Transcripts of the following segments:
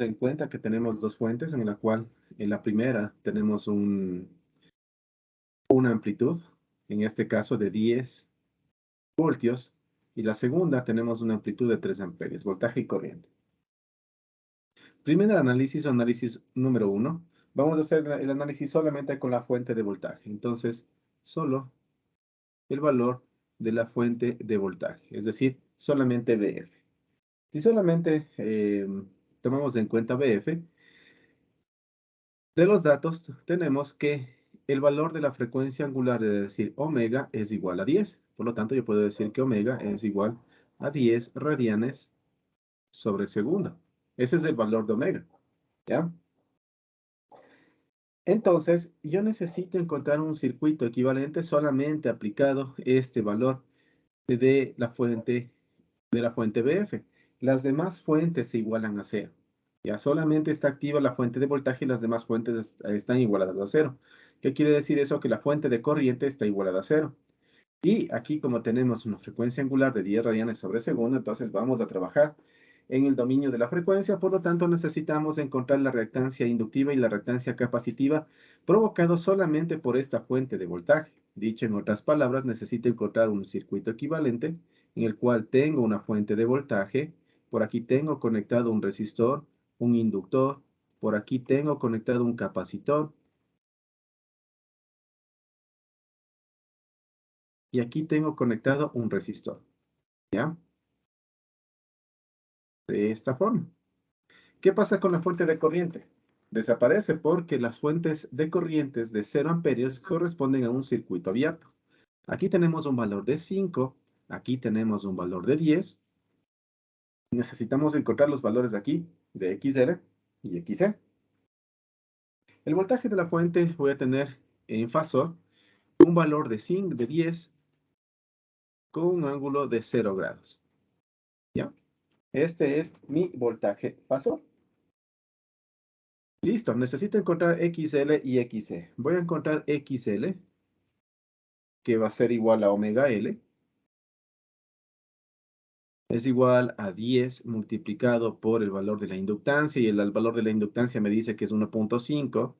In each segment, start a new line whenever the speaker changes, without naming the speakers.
en cuenta que tenemos dos fuentes en la cual en la primera tenemos una amplitud, en este caso de 10 voltios, y la segunda tenemos una amplitud de 3 amperios, voltaje y corriente. Primer análisis o análisis número 1. Vamos a hacer el análisis solamente con la fuente de voltaje. Entonces, solo el valor de la fuente de voltaje, es decir, solamente BF. Si solamente tomamos en cuenta BF, de los datos tenemos que el valor de la frecuencia angular, es decir, omega, es igual a 10. Por lo tanto, yo puedo decir que omega es igual a 10 radianes sobre segundo. Ese es el valor de omega, ¿ya? Entonces, yo necesito encontrar un circuito equivalente solamente aplicado este valor de la fuente BF. Las demás fuentes se igualan a cero. Ya solamente está activa la fuente de voltaje y las demás fuentes están igualadas a cero. ¿Qué quiere decir eso? Que la fuente de corriente está igualada a cero. Y aquí, como tenemos una frecuencia angular de 10 radianes sobre segundo, entonces vamos a trabajar en el dominio de la frecuencia. Por lo tanto, necesitamos encontrar la reactancia inductiva y la reactancia capacitiva provocado solamente por esta fuente de voltaje. Dicho en otras palabras, necesito encontrar un circuito equivalente en el cual tengo una fuente de voltaje. Por aquí tengo conectado un resistor, un inductor. Por aquí tengo conectado un capacitor. Y aquí tengo conectado un resistor. ¿Ya? De esta forma. ¿Qué pasa con la fuente de corriente? Desaparece porque las fuentes de corrientes de 0 amperios corresponden a un circuito abierto. Aquí tenemos un valor de 5, aquí tenemos un valor de 10. Necesitamos encontrar los valores de aquí, de XL y XC. El voltaje de la fuente voy a tener en fasor un valor de 5, de 10 con un ángulo de 0 grados. ¿Ya? Este es mi voltaje fasor. Listo, necesito encontrar XL y XC. Voy a encontrar XL, que va a ser igual a omega L, es igual a 10 multiplicado por el valor de la inductancia, y el valor de la inductancia me dice que es 1.5.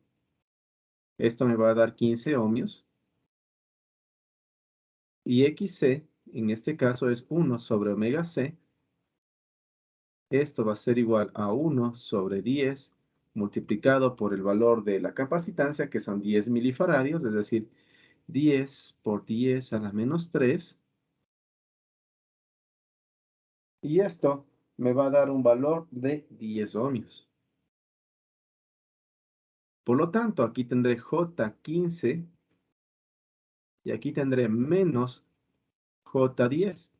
Esto me va a dar 15 ohmios. Y XC, en este caso, es 1 sobre omega C. Esto va a ser igual a 1 sobre 10 multiplicado por el valor de la capacitancia, que son 10 milifaradios, es decir, 10 por 10 a la menos 3. Y esto me va a dar un valor de 10 ohmios. Por lo tanto, aquí tendré J15 y aquí tendré menos J10.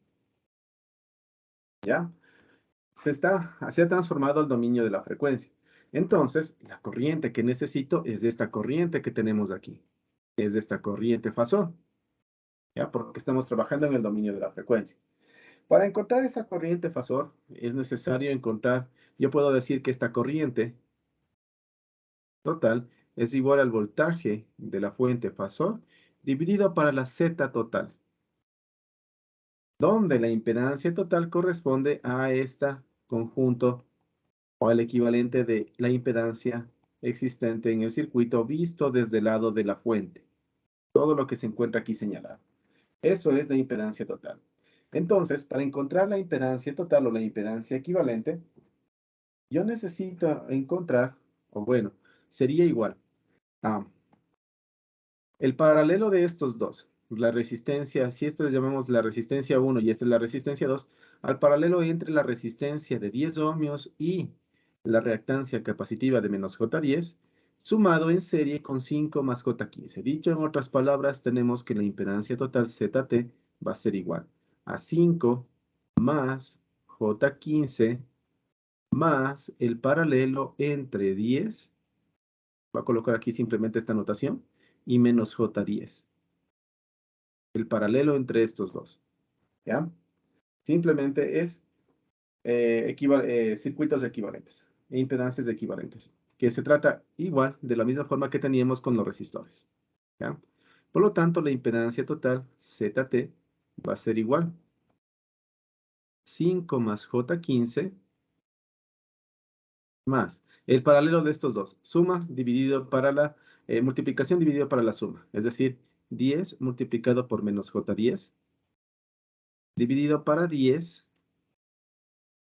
¿Ya? Se ha transformado el dominio de la frecuencia. Entonces, la corriente que necesito es esta corriente que tenemos aquí. Es esta corriente fasor. ¿Ya? Porque estamos trabajando en el dominio de la frecuencia. Para encontrar esa corriente fasor, es necesario encontrar, yo puedo decir que esta corriente total es igual al voltaje de la fuente fasor dividido para la Z total, donde la impedancia total corresponde a este conjunto o al equivalente de la impedancia existente en el circuito visto desde el lado de la fuente. Todo lo que se encuentra aquí señalado. Eso es la impedancia total. Entonces, para encontrar la impedancia total o la impedancia equivalente, yo necesito encontrar, o bueno, sería igual a el paralelo de estos dos, la resistencia, si esto le llamamos la resistencia 1 y esta es la resistencia 2, al paralelo entre la resistencia de 10 ohmios y la reactancia capacitiva de menos J10, sumado en serie con 5 más J15. Dicho en otras palabras, tenemos que la impedancia total ZT va a ser igual a 5 más J15 más el paralelo entre 10, voy a colocar aquí simplemente esta notación, y menos J10. El paralelo entre estos dos. ¿Ya? Simplemente es circuitos equivalentes, e impedancias equivalentes, que se trata igual de la misma forma que teníamos con los resistores. ¿Ya? Por lo tanto, la impedancia total, ZT, va a ser igual 5 más J15 más el paralelo de estos dos. Suma dividido para la multiplicación dividido para la suma. Es decir, 10 multiplicado por menos J10 dividido para 10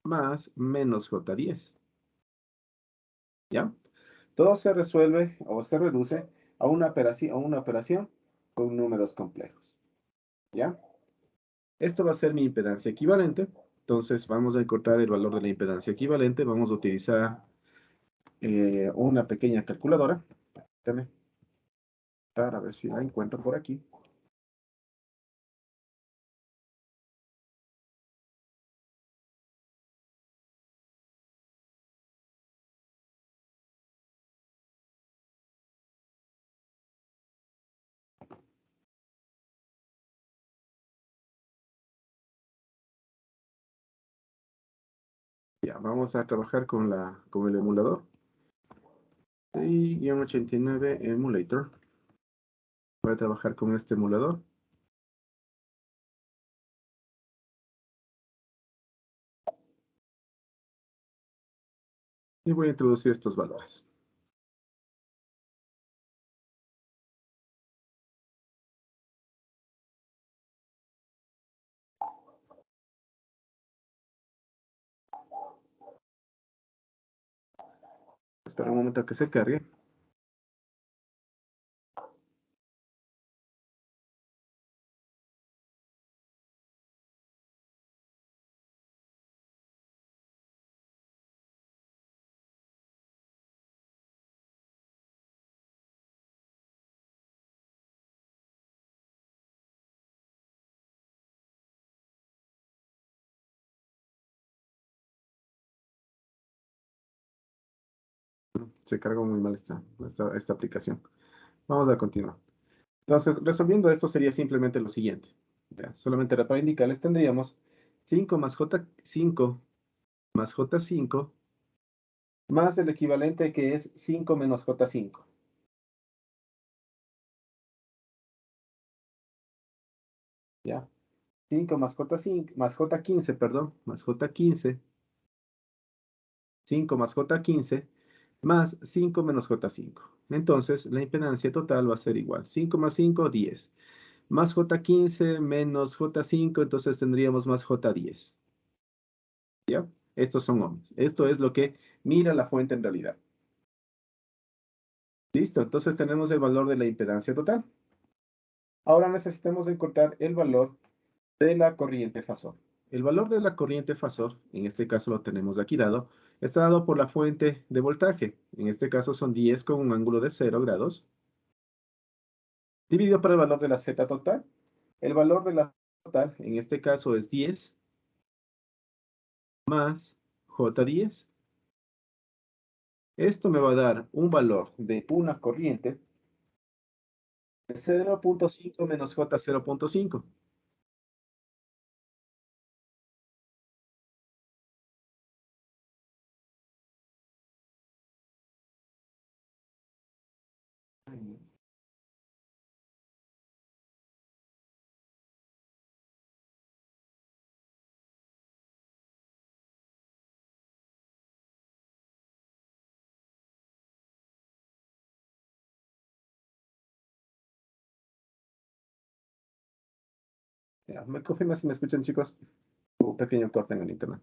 más menos J10. ¿Ya? Todo se resuelve o se reduce a una operación con números complejos. ¿Ya? Esto va a ser mi impedancia equivalente. Entonces vamos a encontrar el valor de la impedancia equivalente. Vamos a utilizar una pequeña calculadora. Permítame, para ver si la encuentro por aquí. Ya, vamos a trabajar con el emulador. Y-89 Emulator. Voy a trabajar con este emulador. Y voy a introducir estos valores. Espera un momento a que se cargue. Se cargó muy mal esta aplicación. Vamos a continuar. Entonces, resolviendo esto sería simplemente lo siguiente. Ya, solamente para indicarles tendríamos 5 más J5 más J5 más el equivalente que es 5 menos J5. ¿Ya? 5 más J5, más J15, perdón, más J15, 5 más J15, más 5 menos J5. Entonces, la impedancia total va a ser igual. 5 más 5, 10. Más J15 menos J5, entonces tendríamos más J10. ¿Ya? Estos son ohms. Esto es lo que mira la fuente en realidad. Listo, entonces tenemos el valor de la impedancia total. Ahora necesitamos encontrar el valor de la corriente fasor. El valor de la corriente fasor, en este caso lo tenemos aquí dado, está dado por la fuente de voltaje. En este caso son 10 con un ángulo de 0 grados, dividido por el valor de la Z total. El valor de la total, en este caso es 10 más J10. Esto me va a dar un valor de una corriente de 0.5 menos J 0.5. Ya, ¿me confirma si me escuchan, chicos? Un pequeño corte en el internet.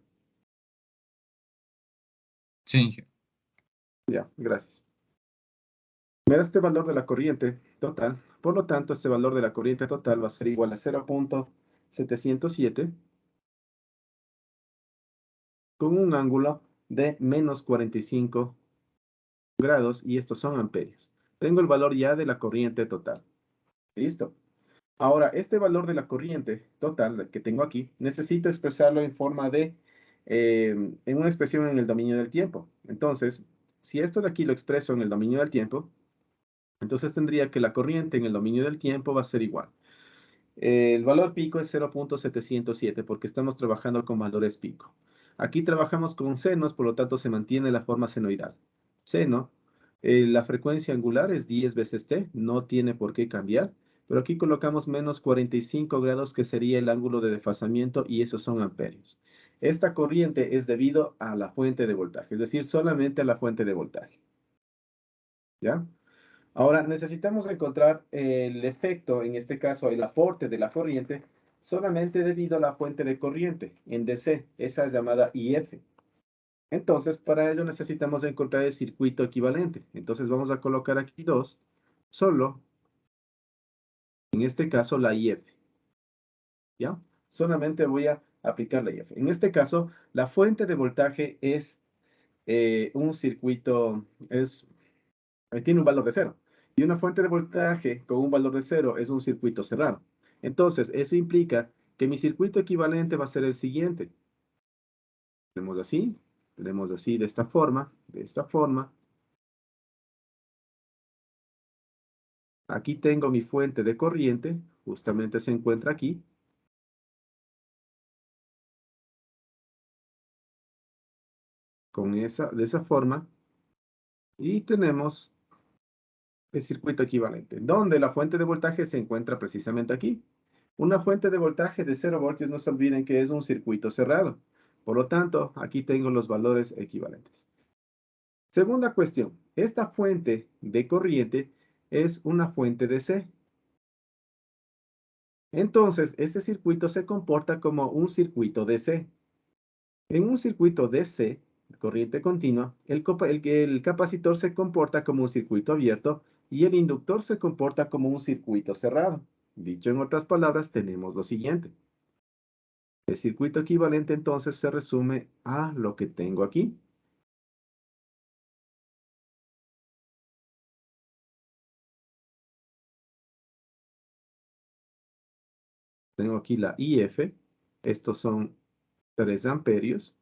Sí,
Ya, gracias. Me da este valor de la corriente total. Por lo tanto, este valor de la corriente total va a ser igual a 0.707 con un ángulo de menos 45 grados y estos son amperios. Tengo el valor ya de la corriente total. Listo. Ahora, este valor de la corriente total que tengo aquí, necesito expresarlo en forma de, en una expresión en el dominio del tiempo. Entonces, si esto de aquí lo expreso en el dominio del tiempo, entonces tendría que la corriente en el dominio del tiempo va a ser igual. El valor pico es 0.707 porque estamos trabajando con valores pico. Aquí trabajamos con senos, por lo tanto se mantiene la forma senoidal. Seno, la frecuencia angular es 10 veces t, no tiene por qué cambiar, pero aquí colocamos menos 45 grados que sería el ángulo de desfasamiento y esos son amperios. esta corriente es debido a la fuente de voltaje, es decir, solamente a la fuente de voltaje. ¿Ya? Ahora, necesitamos encontrar el efecto, en este caso, el aporte de la corriente, solamente debido a la fuente de corriente, en DC, esa es llamada IF. Entonces, para ello necesitamos encontrar el circuito equivalente. Entonces, vamos a colocar aquí 2, solo, en este caso, la IF. ¿Ya? Solamente voy a aplicar la IF. En este caso, la fuente de voltaje es un circuito, tiene un valor de 0. Y una fuente de voltaje con un valor de 0 es un circuito cerrado. Entonces, eso implica que mi circuito equivalente va a ser el siguiente. Tenemos así de esta forma, de esta forma. Aquí tengo mi fuente de corriente, justamente se encuentra aquí. De esa forma. Y tenemos el circuito equivalente, donde la fuente de voltaje se encuentra precisamente aquí. Una fuente de voltaje de 0 voltios, no se olviden que es un circuito cerrado. Por lo tanto, aquí tengo los valores equivalentes. Segunda cuestión, esta fuente de corriente es una fuente DC. Entonces, este circuito se comporta como un circuito DC. En un circuito DC, corriente continua, el capacitor se comporta como un circuito abierto y el inductor se comporta como un circuito cerrado. Dicho en otras palabras, tenemos lo siguiente. El circuito equivalente entonces se resume a lo que tengo aquí. Tengo aquí la IF. Estos son 3 amperios.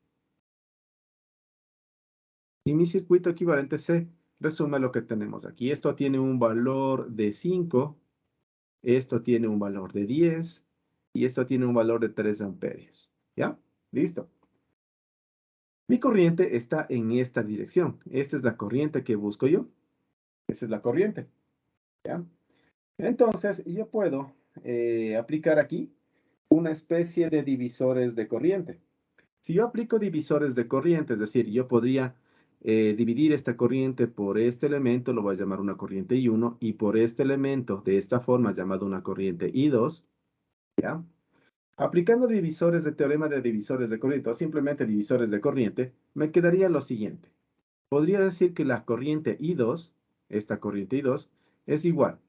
Y mi circuito equivalente se resume a lo que tenemos aquí. Esto tiene un valor de 5. Esto tiene un valor de 10. Y esto tiene un valor de 3 amperios. ¿Ya? Listo. Mi corriente está en esta dirección. Esta es la corriente que busco yo. Esa es la corriente. ¿Ya? Entonces, yo puedo aplicar aquí una especie de divisores de corriente. Si yo aplico divisores de corriente, es decir, yo podría dividir esta corriente por este elemento, lo voy a llamar una corriente I1, y por este elemento, de esta forma, llamado una corriente I2, ¿ya? Aplicando divisores de teorema de divisores de corriente, o simplemente divisores de corriente, me quedaría lo siguiente. Podría decir que la corriente I2, esta corriente I2, es igual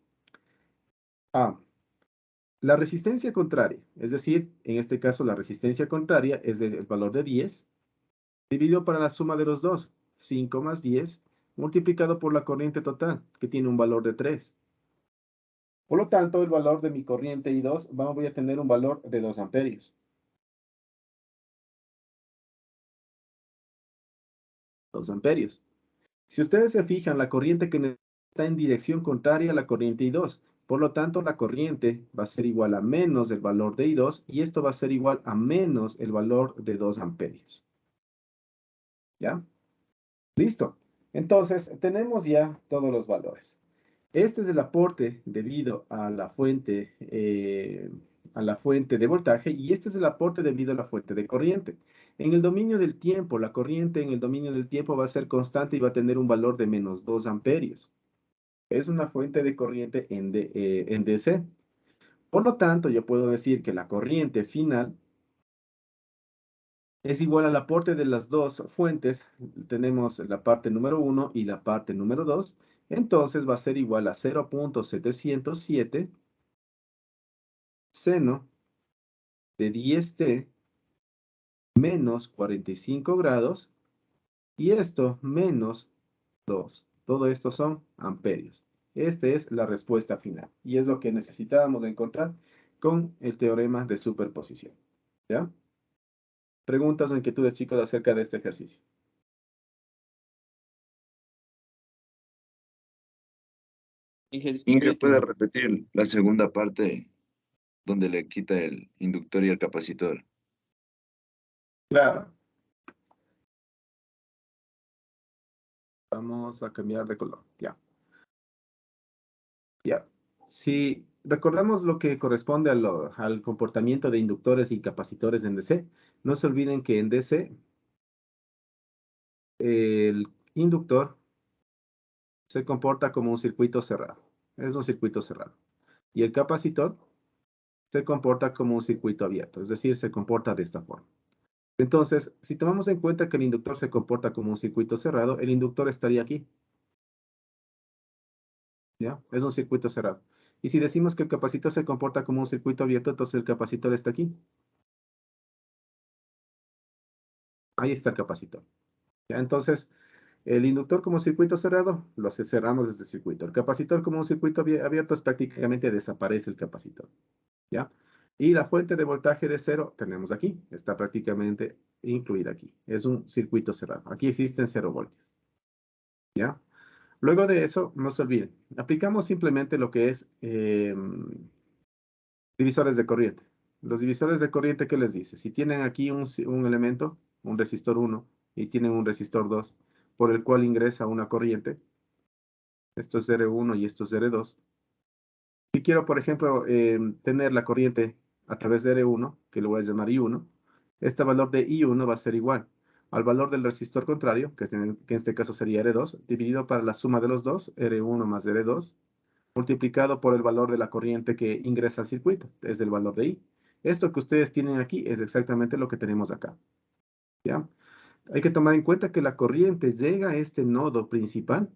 a la resistencia contraria, es decir, en este caso la resistencia contraria es del valor de 10, dividido para la suma de los dos, 5 más 10, multiplicado por la corriente total, que tiene un valor de 3. Por lo tanto, el valor de mi corriente I2 voy a tener un valor de 2 amperios. 2 amperios. Si ustedes se fijan, la corriente que está en dirección contraria a la corriente I2. Por lo tanto, la corriente va a ser igual a menos el valor de I2 y esto va a ser igual a menos el valor de 2 amperios. ¿Ya? Listo. Entonces, tenemos ya todos los valores. Este es el aporte debido a la fuente de voltaje y este es el aporte debido a la fuente de corriente. En el dominio del tiempo, la corriente en el dominio del tiempo va a ser constante y va a tener un valor de menos 2 amperios. Es una fuente de corriente en DC. Por lo tanto, yo puedo decir que la corriente final es igual al aporte de las dos fuentes. Tenemos la parte número 1 y la parte número 2. Entonces va a ser igual a 0.707 seno de 10t menos 45 grados y esto menos 2. Todo esto son amperios. Esta es la respuesta final y es lo que necesitábamos encontrar con el teorema de superposición. ¿Ya? Preguntas o inquietudes, chicos, acerca de este ejercicio.
Inge, ¿puede repetir la segunda parte donde le quita el inductor y el capacitor?
Claro. Vamos a cambiar de color. Ya. Ya. Si recordamos lo que corresponde al comportamiento de inductores y capacitores en DC, no se olviden que en DC el inductor se comporta como un circuito cerrado. Es un circuito cerrado. Y el capacitor se comporta como un circuito abierto, es decir, se comporta de esta forma. Entonces, si tomamos en cuenta que el inductor se comporta como un circuito cerrado, el inductor estaría aquí. ¿Ya? Es un circuito cerrado. Y si decimos que el capacitor se comporta como un circuito abierto, entonces el capacitor está aquí. Ahí está el capacitor. ¿Ya? Entonces, el inductor como circuito cerrado, lo cerramos desde el circuito. El capacitor como un circuito abierto, es prácticamente desaparece el capacitor. ¿Ya? Y la fuente de voltaje de cero tenemos aquí. Está prácticamente incluida aquí. Es un circuito cerrado. Aquí existen 0 voltios. ¿Ya? Luego de eso, no se olviden, aplicamos simplemente lo que es divisores de corriente. Los divisores de corriente, ¿qué les dice? Si tienen aquí un elemento, un resistor 1, y tienen un resistor 2, por el cual ingresa una corriente, esto es R1 y esto es R2. Si quiero, por ejemplo, tener la corriente a través de R1, que lo voy a llamar I1, este valor de I1 va a ser igual al valor del resistor contrario, que en este caso sería R2, dividido para la suma de los dos, R1 más R2, multiplicado por el valor de la corriente que ingresa al circuito, es el valor de I. Esto que ustedes tienen aquí es exactamente lo que tenemos acá. ¿Ya? Hay que tomar en cuenta que la corriente llega a este nodo principal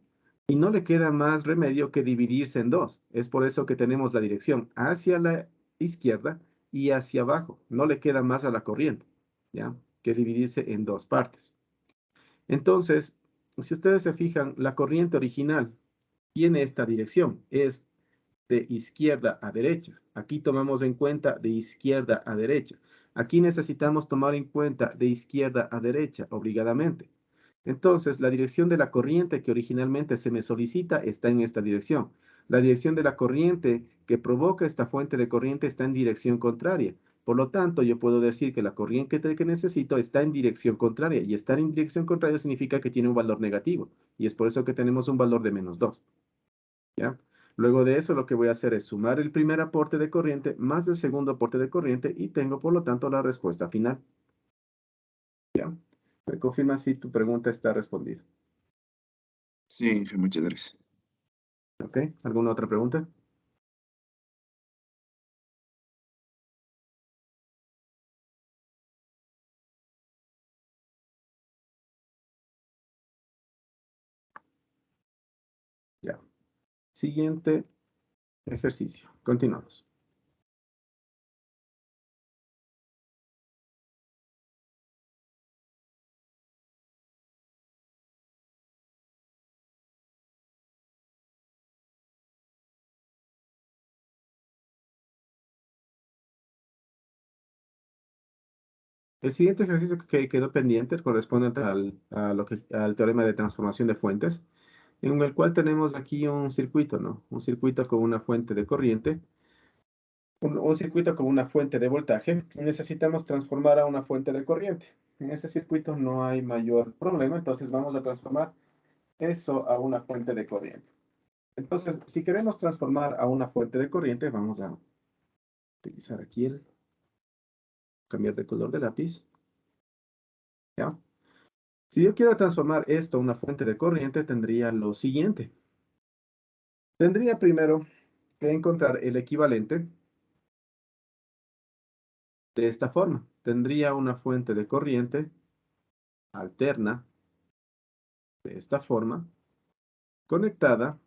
y no le queda más remedio que dividirse en dos. Es por eso que tenemos la dirección hacia la izquierda y hacia abajo. No le queda más a la corriente, ¿ya? Que dividirse en dos partes. Entonces, si ustedes se fijan, la corriente original tiene esta dirección, es de izquierda a derecha. Aquí tomamos en cuenta de izquierda a derecha. Aquí necesitamos tomar en cuenta de izquierda a derecha, obligadamente. Entonces, la dirección de la corriente que originalmente se me solicita está en esta dirección. La dirección de la corriente que provoca esta fuente de corriente está en dirección contraria. Por lo tanto, yo puedo decir que la corriente que necesito está en dirección contraria. Y estar en dirección contraria significa que tiene un valor negativo. Y es por eso que tenemos un valor de -2. ¿Ya? Luego de eso, lo que voy a hacer es sumar el primer aporte de corriente más el segundo aporte de corriente y tengo, por lo tanto, la respuesta final. ¿Ya? Me confirma si tu pregunta está respondida.
Sí, muchas gracias.
¿Ok? ¿Alguna otra pregunta? Ya. Siguiente ejercicio. Continuamos. El siguiente ejercicio que quedó pendiente corresponde al teorema de transformación de fuentes, en el cual tenemos aquí un circuito, ¿no? Un circuito con una fuente de corriente, un circuito con una fuente de voltaje, y necesitamos transformar a una fuente de corriente. En ese circuito no hay mayor problema, entonces vamos a transformar eso a una fuente de corriente. Entonces, si queremos transformar a una fuente de corriente, vamos a utilizar aquí cambiar de color de lápiz. ¿Ya? Si yo quiero transformar esto a una fuente de corriente, tendría lo siguiente. Tendría primero que encontrar el equivalente de esta forma. Tendría una fuente de corriente alterna de esta forma, conectada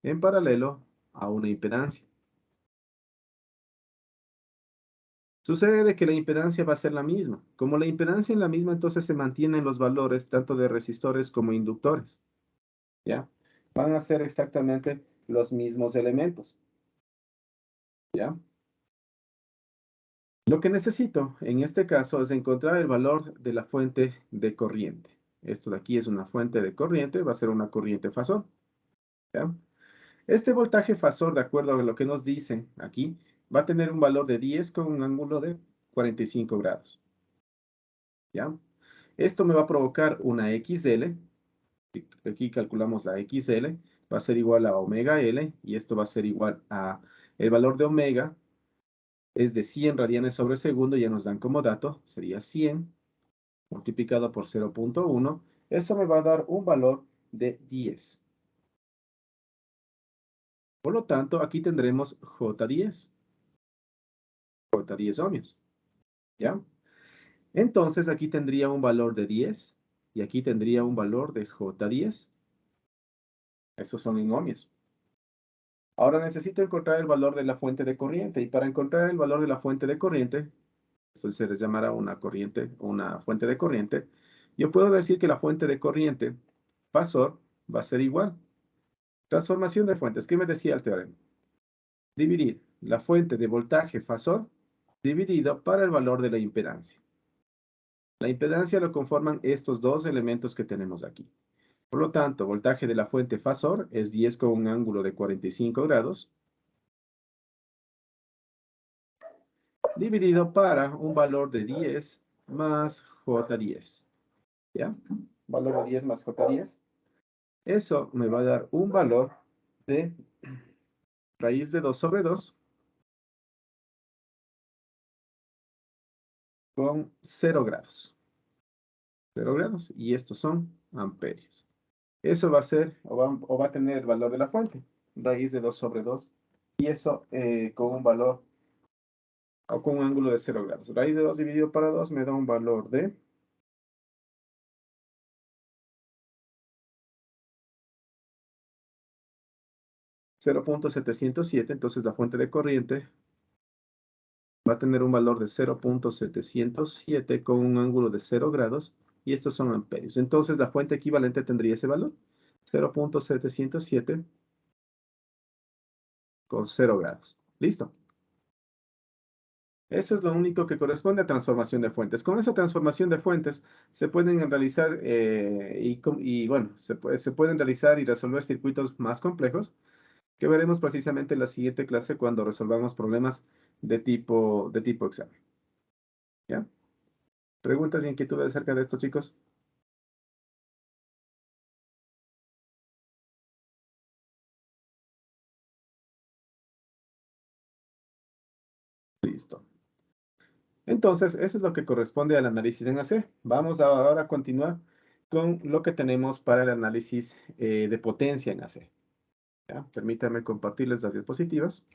en paralelo a una impedancia. Sucede de que la impedancia va a ser la misma. Como la impedancia es la misma, entonces se mantienen los valores tanto de resistores como inductores. ¿Ya? Van a ser exactamente los mismos elementos. ¿Ya? Lo que necesito en este caso es encontrar el valor de la fuente de corriente. Esto de aquí es una fuente de corriente, va a ser una corriente fasor. ¿Ya? Este voltaje fasor, de acuerdo a lo que nos dicen aquí, va a tener un valor de 10 con un ángulo de 45 grados. ¿Ya? Esto me va a provocar una XL. Aquí calculamos la XL. va a ser igual a omega L, y esto va a ser igual a el valor de omega, es de 100 radianes sobre segundo, ya nos dan como dato, sería 100 multiplicado por 0.1, eso me va a dar un valor de 10. Por lo tanto, aquí tendremos J10 ohmios, ¿ya? Entonces, aquí tendría un valor de 10, y aquí tendría un valor de J10. Esos son en ohmios. Ahora necesito encontrar el valor de la fuente de corriente, y para encontrar el valor de la fuente de corriente, eso se les llamará una corriente, una fuente de corriente, yo puedo decir que la fuente de corriente fasor va a ser igual. Transformación de fuentes. ¿Qué me decía el teorema? Dividir la fuente de voltaje fasor dividido para el valor de la impedancia. La impedancia lo conforman estos dos elementos que tenemos aquí. Por lo tanto, voltaje de la fuente fasor es 10 con un ángulo de 45 grados, dividido para un valor de 10 más J10. ¿Ya? Valor de 10 más J10. Eso me va a dar un valor de raíz de 2 sobre 2 con 0 grados. 0 grados. Y estos son amperios. Eso va a ser, o va a tener el valor de la fuente. Raíz de 2 sobre 2. Y eso con un valor, o con un ángulo de 0 grados. Raíz de 2 dividido para 2 me da un valor de 0.707. Entonces la fuente de corriente va a tener un valor de 0.707 con un ángulo de 0 grados, y estos son amperios. Entonces la fuente equivalente tendría ese valor, 0.707 con 0 grados. Listo. Eso es lo único que corresponde a transformación de fuentes. Con esa transformación de fuentes se pueden realizar, bueno, se pueden realizar y resolver circuitos más complejos, que veremos precisamente en la siguiente clase cuando resolvamos problemas de tipo examen. ¿Ya? ¿Preguntas y inquietudes acerca de esto, chicos? Listo. Entonces, eso es lo que corresponde al análisis en AC. Vamos ahora a continuar con lo que tenemos para el análisis de potencia en AC. ¿Ya? Permítanme compartirles las diapositivas.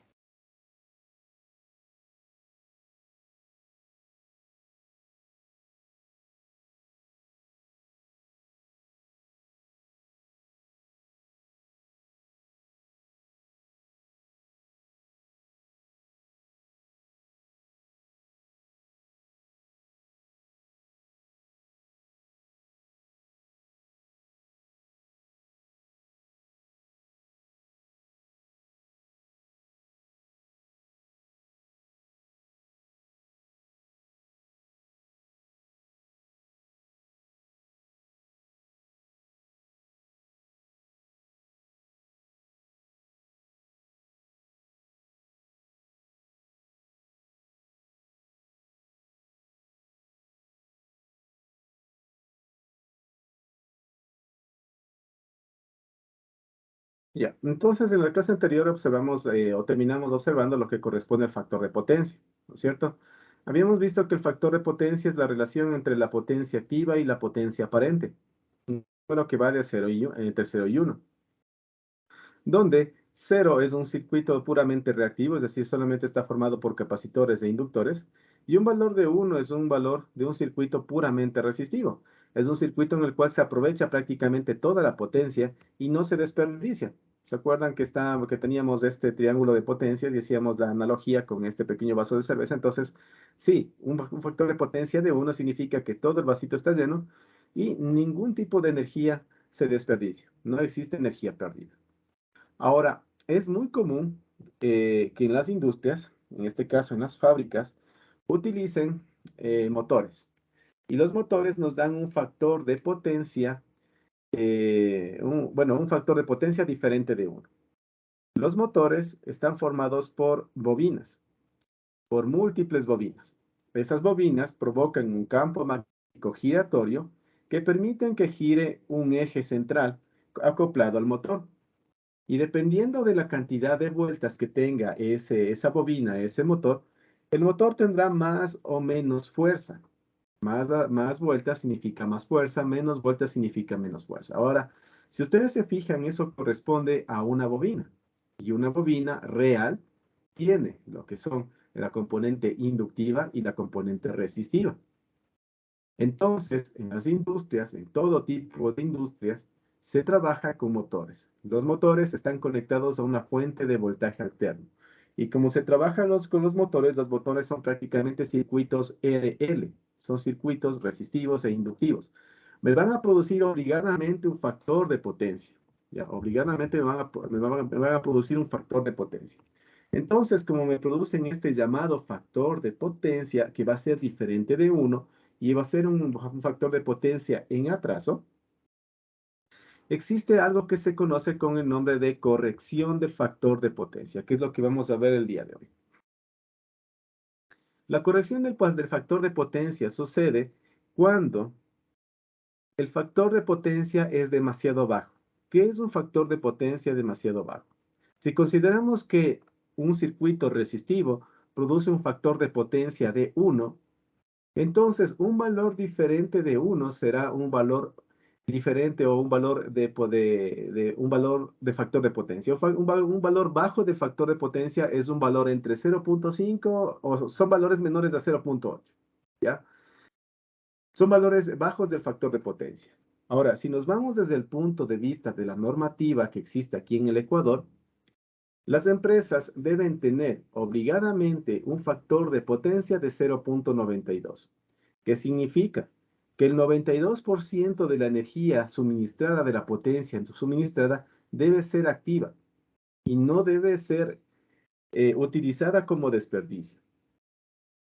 Ya, entonces en la clase anterior observamos o terminamos observando lo que corresponde al factor de potencia, ¿no es cierto? Habíamos visto que el factor de potencia es la relación entre la potencia activa y la potencia aparente, un número que va de 0 entre 0 y 1, donde 0 es un circuito puramente reactivo, es decir, solamente está formado por capacitores e inductores, y un valor de 1 es un valor de un circuito puramente resistivo. Es un circuito en el cual se aprovecha prácticamente toda la potencia y no se desperdicia. ¿Se acuerdan que teníamos este triángulo de potencias y hacíamos la analogía con este pequeño vaso de cerveza? Entonces, sí, un factor de potencia de 1 significa que todo el vasito está lleno y ningún tipo de energía se desperdicia. No existe energía perdida. Ahora, es muy común que en las industrias, en este caso en las fábricas, utilicen motores. Y los motores nos dan un factor de potencia, bueno, un factor de potencia diferente de uno. Los motores están formados por bobinas, por múltiples bobinas. Esas bobinas provocan un campo magnético giratorio que permiten que gire un eje central acoplado al motor. Y dependiendo de la cantidad de vueltas que tenga esa bobina, ese motor, el motor tendrá más o menos fuerza. Más vueltas significa más fuerza, menos vueltas significa menos fuerza. Ahora, si ustedes se fijan, eso corresponde a una bobina. Y una bobina real tiene lo que son la componente inductiva y la componente resistiva. Entonces, en las industrias, en todo tipo de industrias, se trabaja con motores. Los motores están conectados a una fuente de voltaje alterno. Y como se trabaja con los motores son prácticamente circuitos RL, son circuitos resistivos e inductivos. Me van a producir obligadamente un factor de potencia. ¿Ya? Obligadamente me van a producir un factor de potencia. Entonces, como me producen este llamado factor de potencia, que va a ser diferente de 1, y va a ser un factor de potencia en atraso, existe algo que se conoce con el nombre de corrección del factor de potencia, que es lo que vamos a ver el día de hoy. La corrección del factor de potencia sucede cuando el factor de potencia es demasiado bajo. ¿Qué es un factor de potencia demasiado bajo? Si consideramos que un circuito resistivo produce un factor de potencia de 1, entonces, un valor diferente de 1 será un valor diferente o un valor un valor de factor de potencia. Un valor bajo de factor de potencia es un valor entre 0.5 o son valores menores de 0.8, ¿ya? Son valores bajos del factor de potencia. Ahora, si nos vamos desde el punto de vista de la normativa que existe aquí en el Ecuador, las empresas deben tener obligadamente un factor de potencia de 0.92. ¿Qué significa? Que el 92% de la energía suministrada, de la potencia suministrada, debe ser activa y no debe ser utilizada como desperdicio.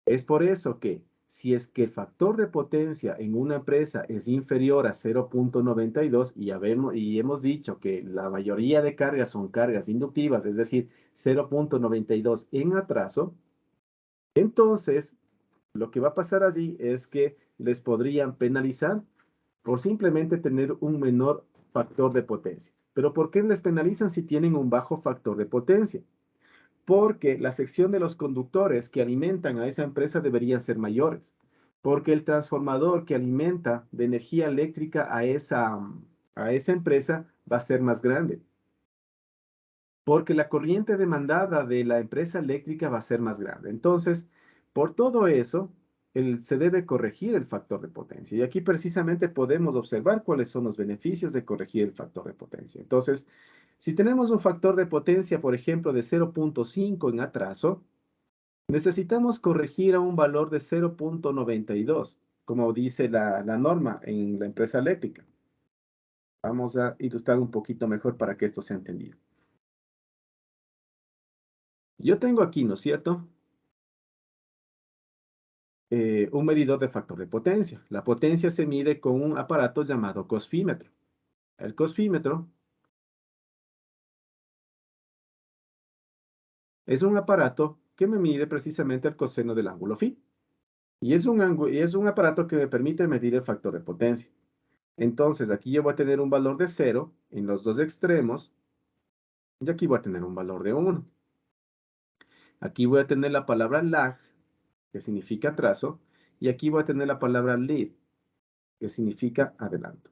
Es por eso que si es que el factor de potencia en una empresa es inferior a 0.92 y hemos dicho que la mayoría de cargas son cargas inductivas, es decir, 0.92 en atraso, entonces lo que va a pasar allí es que les podrían penalizar por simplemente tener un menor factor de potencia. ¿Pero por qué les penalizan si tienen un bajo factor de potencia? Porque la sección de los conductores que alimentan a esa empresa deberían ser mayores. Porque el transformador que alimenta de energía eléctrica a esa empresa va a ser más grande. Porque la corriente demandada de la empresa eléctrica va a ser más grande. Entonces, por todo eso, se debe corregir el factor de potencia. Y aquí precisamente podemos observar cuáles son los beneficios de corregir el factor de potencia. Entonces, si tenemos un factor de potencia, por ejemplo, de 0.5 en atraso, necesitamos corregir a un valor de 0.92, como dice la norma en la empresa eléctrica. Vamos a ilustrar un poquito mejor para que esto sea entendido. Yo tengo aquí, ¿no es cierto?, un medidor de factor de potencia. La potencia se mide con un aparato llamado cosfímetro. El cosfímetro es un aparato que me mide precisamente el coseno del ángulo phi. Y es un aparato que me permite medir el factor de potencia. Entonces, aquí yo voy a tener un valor de 0 en los dos extremos. Y aquí voy a tener un valor de 1. Aquí voy a tener la palabra lag, que significa atraso. Y aquí voy a tener la palabra lead, que significa adelanto.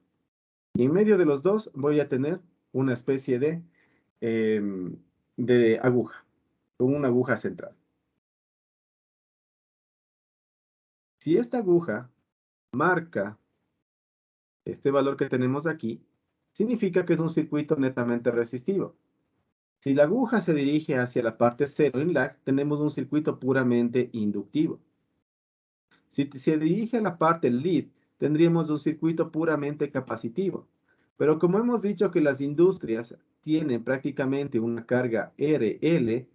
Y en medio de los dos voy a tener una especie de aguja, con una aguja central. Si esta aguja marca este valor que tenemos aquí, significa que es un circuito netamente resistivo. Si la aguja se dirige hacia la parte 0 en lag, tenemos un circuito puramente inductivo. Si se dirige a la parte lead, tendríamos un circuito puramente capacitivo. Pero como hemos dicho que las industrias tienen prácticamente una carga RL,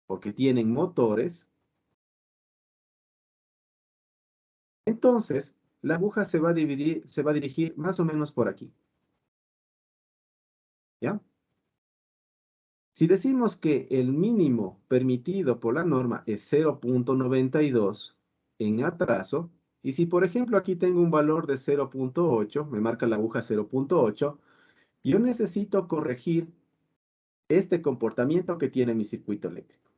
porque tienen motores, entonces la aguja se va a dirigir más o menos por aquí. ¿Ya? Si decimos que el mínimo permitido por la norma es 0.92 en atraso, y si por ejemplo aquí tengo un valor de 0.8, me marca la aguja 0.8, yo necesito corregir este comportamiento que tiene mi circuito eléctrico.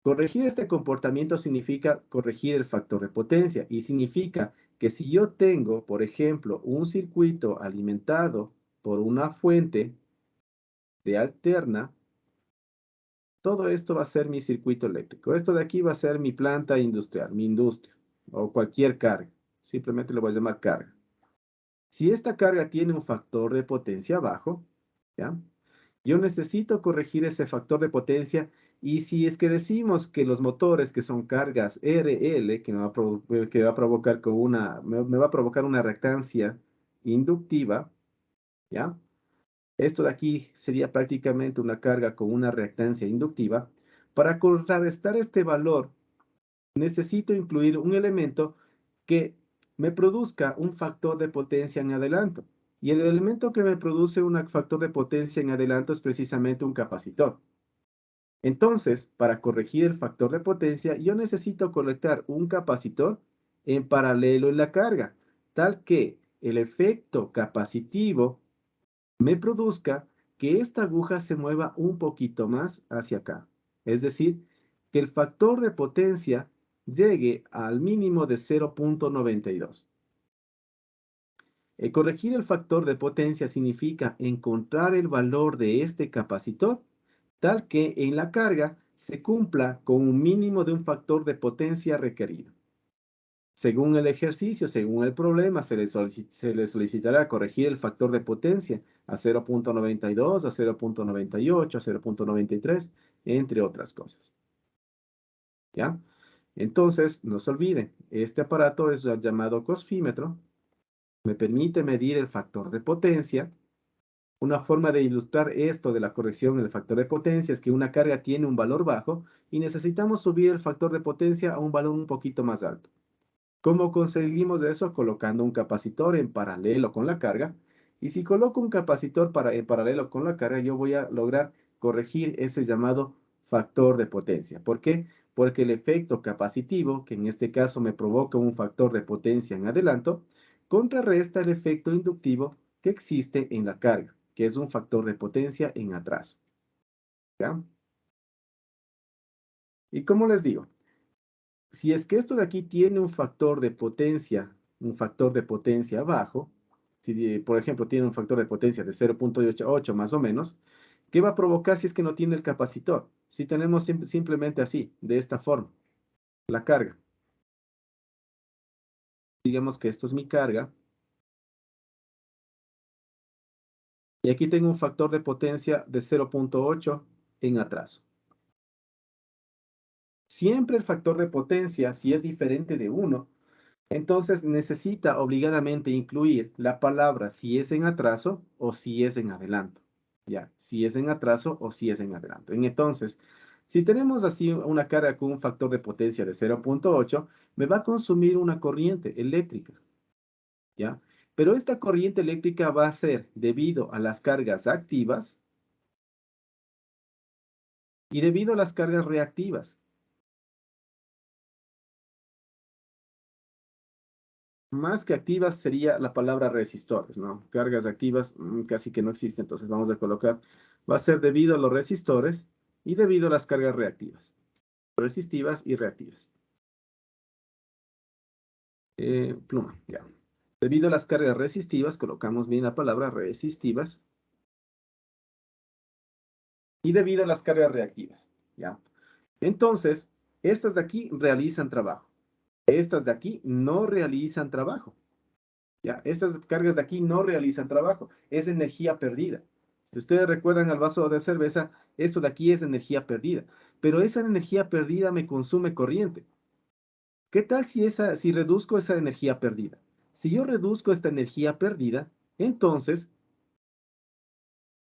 Corregir este comportamiento significa corregir el factor de potencia y significa que si yo tengo, por ejemplo, un circuito alimentado por una fuente de alterna, todo esto va a ser mi circuito eléctrico. Esto de aquí va a ser mi planta industrial, mi industria o cualquier carga. Simplemente le voy a llamar carga. Si esta carga tiene un factor de potencia bajo, ¿ya? Yo necesito corregir ese factor de potencia y si es que decimos que los motores que son cargas RL, que va a provocar me va a provocar una reactancia inductiva, ¿ya? Esto de aquí sería prácticamente una carga con una reactancia inductiva. Para contrarrestar este valor, necesito incluir un elemento que me produzca un factor de potencia en adelanto. Y el elemento que me produce un factor de potencia en adelanto es precisamente un capacitor. Entonces, para corregir el factor de potencia, yo necesito conectar un capacitor en paralelo en la carga, tal que el efecto capacitivo me produzca que esta aguja se mueva un poquito más hacia acá. Es decir, que el factor de potencia llegue al mínimo de 0.92. Corregir el factor de potencia significa encontrar el valor de este capacitor tal que en la carga se cumpla con un mínimo de un factor de potencia requerido. Según el ejercicio, según el problema, se le solicitará corregir el factor de potencia a 0.92, a 0.98, a 0.93, entre otras cosas. ¿Ya? Entonces, no se olviden, este aparato es el llamado cosfímetro. Me permite medir el factor de potencia. Una forma de ilustrar esto de la corrección del factor de potencia es que una carga tiene un valor bajo y necesitamos subir el factor de potencia a un valor un poquito más alto. ¿Cómo conseguimos eso? Colocando un capacitor en paralelo con la carga. Y si coloco un capacitor en paralelo con la carga, yo voy a lograr corregir ese llamado factor de potencia. ¿Por qué? Porque el efecto capacitivo, que en este caso me provoca un factor de potencia en adelanto, contrarresta el efecto inductivo que existe en la carga, que es un factor de potencia en atraso. ¿Ya? Y como les digo, si es que esto de aquí tiene un factor de potencia bajo, si por ejemplo tiene un factor de potencia de 0.88 más o menos, ¿qué va a provocar si es que no tiene el capacitor? Si tenemos simplemente así, de esta forma, la carga. Digamos que esto es mi carga. Y aquí tengo un factor de potencia de 0.8 en atraso. Siempre el factor de potencia, si es diferente de 1, entonces necesita obligadamente incluir la palabra si es en atraso o si es en adelanto. Ya, si es en atraso o si es en adelanto. Entonces, si tenemos así una carga con un factor de potencia de 0.8, me va a consumir una corriente eléctrica. ¿Ya? Pero esta corriente eléctrica va a ser debido a las cargas activas y debido a las cargas reactivas. Más que activas sería la palabra resistores, ¿no? Cargas activas casi que no existen, entonces vamos a colocar, va a ser debido a los resistores y debido a las cargas reactivas, resistivas y reactivas. Pluma, ya. Debido a las cargas resistivas, colocamos bien la palabra resistivas y debido a las cargas reactivas, ¿ya? Entonces, estas de aquí realizan trabajo. Estas de aquí no realizan trabajo. ¿Ya? Estas cargas de aquí no realizan trabajo, es energía perdida. Si ustedes recuerdan al vaso de cerveza, esto de aquí es energía perdida, pero esa energía perdida me consume corriente. ¿Qué tal si reduzco esa energía perdida? Si yo reduzco esta energía perdida, entonces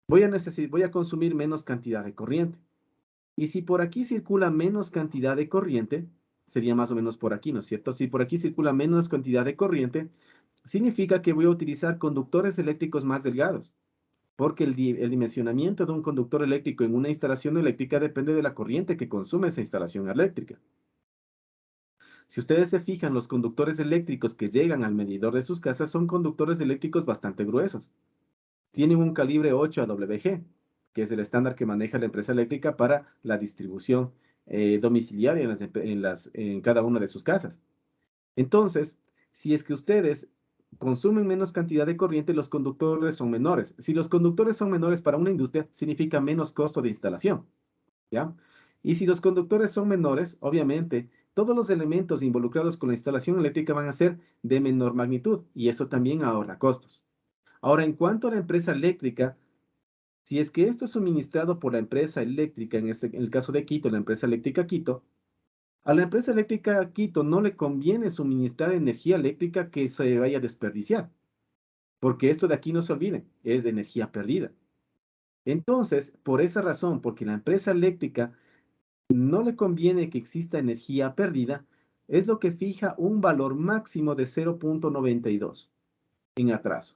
voy a consumir menos cantidad de corriente. Y si por aquí circula menos cantidad de corriente, sería más o menos por aquí, ¿no es cierto? Si por aquí circula menos cantidad de corriente, significa que voy a utilizar conductores eléctricos más delgados, porque el dimensionamiento de un conductor eléctrico en una instalación eléctrica depende de la corriente que consume esa instalación eléctrica. Si ustedes se fijan, los conductores eléctricos que llegan al medidor de sus casas son conductores eléctricos bastante gruesos. Tienen un calibre 8 AWG. que es el estándar que maneja la empresa eléctrica para la distribución domiciliaria en cada una de sus casas. Entonces, si es que ustedes consumen menos cantidad de corriente, los conductores son menores. Si los conductores son menores para una industria, significa menos costo de instalación, ¿ya? Y si los conductores son menores, obviamente, todos los elementos involucrados con la instalación eléctrica van a ser de menor magnitud y eso también ahorra costos. Ahora, en cuanto a la empresa eléctrica, si es que esto es suministrado por la empresa eléctrica, en el caso de Quito, la empresa eléctrica Quito, a la empresa eléctrica Quito no le conviene suministrar energía eléctrica que se vaya a desperdiciar, porque esto de aquí no se olviden, es de energía perdida. Entonces, por esa razón, porque la empresa eléctrica no le conviene que exista energía perdida, es lo que fija un valor máximo de 0.92 en atraso.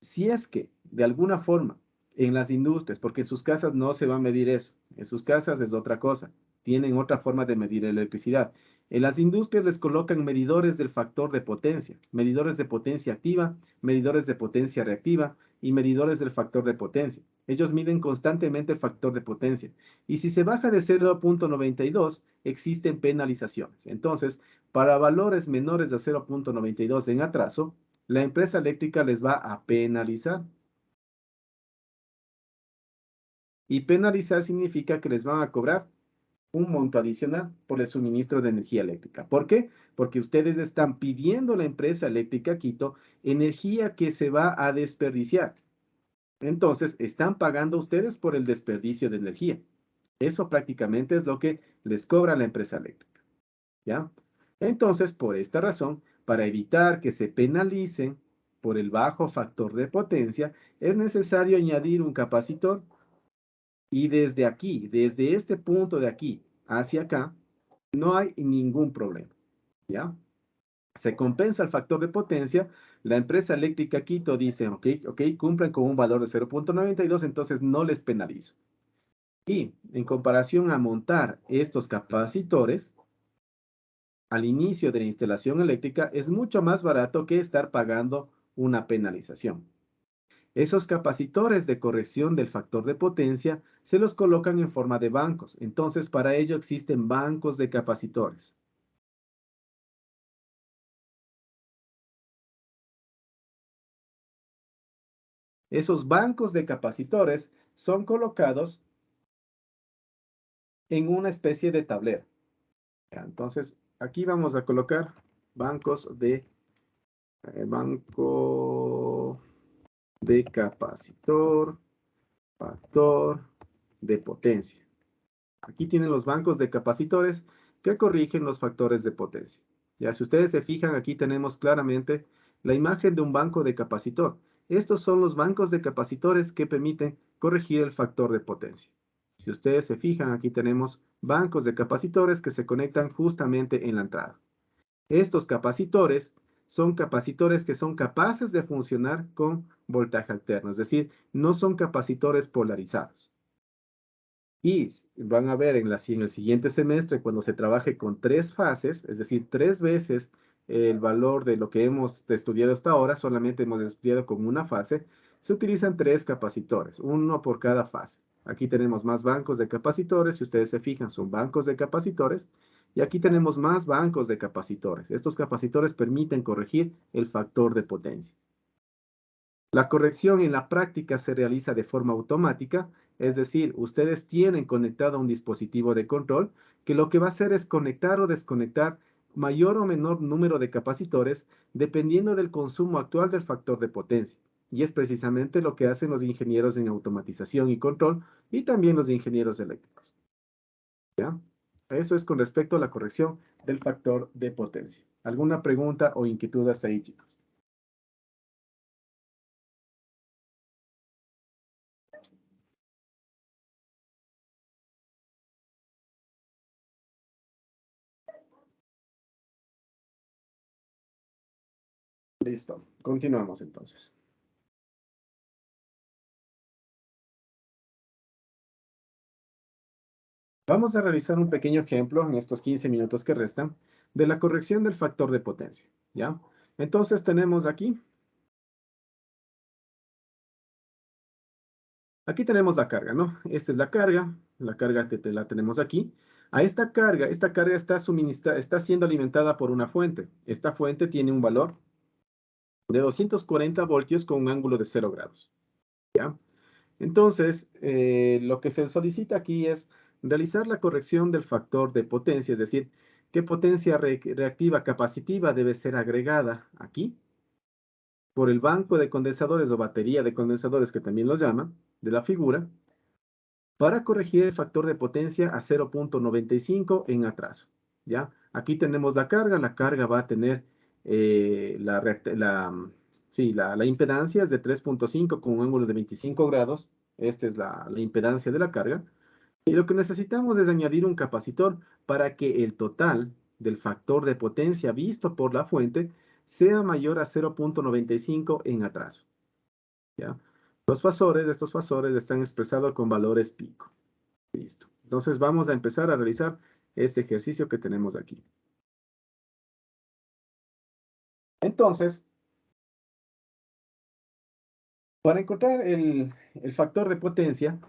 Si es que, de alguna forma, en las industrias, porque en sus casas no se va a medir eso, en sus casas es otra cosa, tienen otra forma de medir electricidad. En las industrias les colocan medidores del factor de potencia, medidores de potencia activa, medidores de potencia reactiva y medidores del factor de potencia. Ellos miden constantemente el factor de potencia. Y si se baja de 0.92, existen penalizaciones. Entonces, para valores menores de 0.92 en atraso, la empresa eléctrica les va a penalizar. Y penalizar significa que les van a cobrar un monto adicional por el suministro de energía eléctrica. ¿Por qué? Porque ustedes están pidiendo a la empresa eléctrica Quito energía que se va a desperdiciar. Entonces, están pagando ustedes por el desperdicio de energía. Eso prácticamente es lo que les cobra la empresa eléctrica. ¿Ya? Entonces, por esta razón, para evitar que se penalicen por el bajo factor de potencia, es necesario añadir un capacitor y desde aquí, desde este punto de aquí hacia acá, no hay ningún problema, ¿ya? Se compensa el factor de potencia, la empresa eléctrica Quito dice, ok, cumplen con un valor de 0.92, entonces no les penalizo. Y en comparación a montar estos capacitores, al inicio de la instalación eléctrica es mucho más barato que estar pagando una penalización. Esos capacitores de corrección del factor de potencia se los colocan en forma de bancos. Entonces, para ello existen bancos de capacitores. Esos bancos de capacitores son colocados en una especie de tablero. Entonces, aquí vamos a colocar bancos de banco de capacitor, factor de potencia. Aquí tienen los bancos de capacitores que corrigen los factores de potencia. Ya, si ustedes se fijan, aquí tenemos claramente la imagen de un banco de capacitor. Estos son los bancos de capacitores que permiten corregir el factor de potencia. Si ustedes se fijan, aquí tenemos bancos de capacitores que se conectan justamente en la entrada. Estos capacitores son capacitores que son capaces de funcionar con voltaje alterno, es decir, no son capacitores polarizados. Y van a ver en el siguiente semestre, cuando se trabaje con 3 fases, es decir, 3 veces el valor de lo que hemos estudiado hasta ahora, solamente hemos estudiado con una fase, se utilizan 3 capacitores, uno por cada fase. Aquí tenemos más bancos de capacitores, si ustedes se fijan, son bancos de capacitores, y aquí tenemos más bancos de capacitores. Estos capacitores permiten corregir el factor de potencia. La corrección en la práctica se realiza de forma automática, es decir, ustedes tienen conectado un dispositivo de control que lo que va a hacer es conectar o desconectar mayor o menor número de capacitores dependiendo del consumo actual del factor de potencia. Y es precisamente lo que hacen los ingenieros en automatización y control y también los ingenieros eléctricos. ¿Ya? Eso es con respecto a la corrección del factor de potencia. ¿Alguna pregunta o inquietud hasta ahí, chicos? Listo. Continuamos entonces. Vamos a realizar un pequeño ejemplo en estos 15 minutos que restan de la corrección del factor de potencia, ¿ya? Entonces tenemos aquí Aquí tenemos la carga, ¿no? Esta es la carga la tenemos aquí. A esta carga está siendo alimentada por una fuente. Esta fuente tiene un valor de 240 voltios con un ángulo de 0 grados, ¿ya? Entonces, lo que se solicita aquí es realizar la corrección del factor de potencia, es decir, qué potencia reactiva capacitiva debe ser agregada aquí por el banco de condensadores o batería de condensadores, que también los llaman, de la figura, para corregir el factor de potencia a 0.95 en atraso, ¿ya? Aquí tenemos la carga va a tener la impedancia es de 3.5 con un ángulo de 25 grados. Esta es la impedancia de la carga. Y lo que necesitamos es añadir un capacitor para que el total del factor de potencia visto por la fuente sea mayor a 0.95 en atraso, ¿ya? Estos fasores están expresados con valores pico. Listo. Entonces vamos a empezar a realizar este ejercicio que tenemos aquí. Entonces, para encontrar el factor de potencia,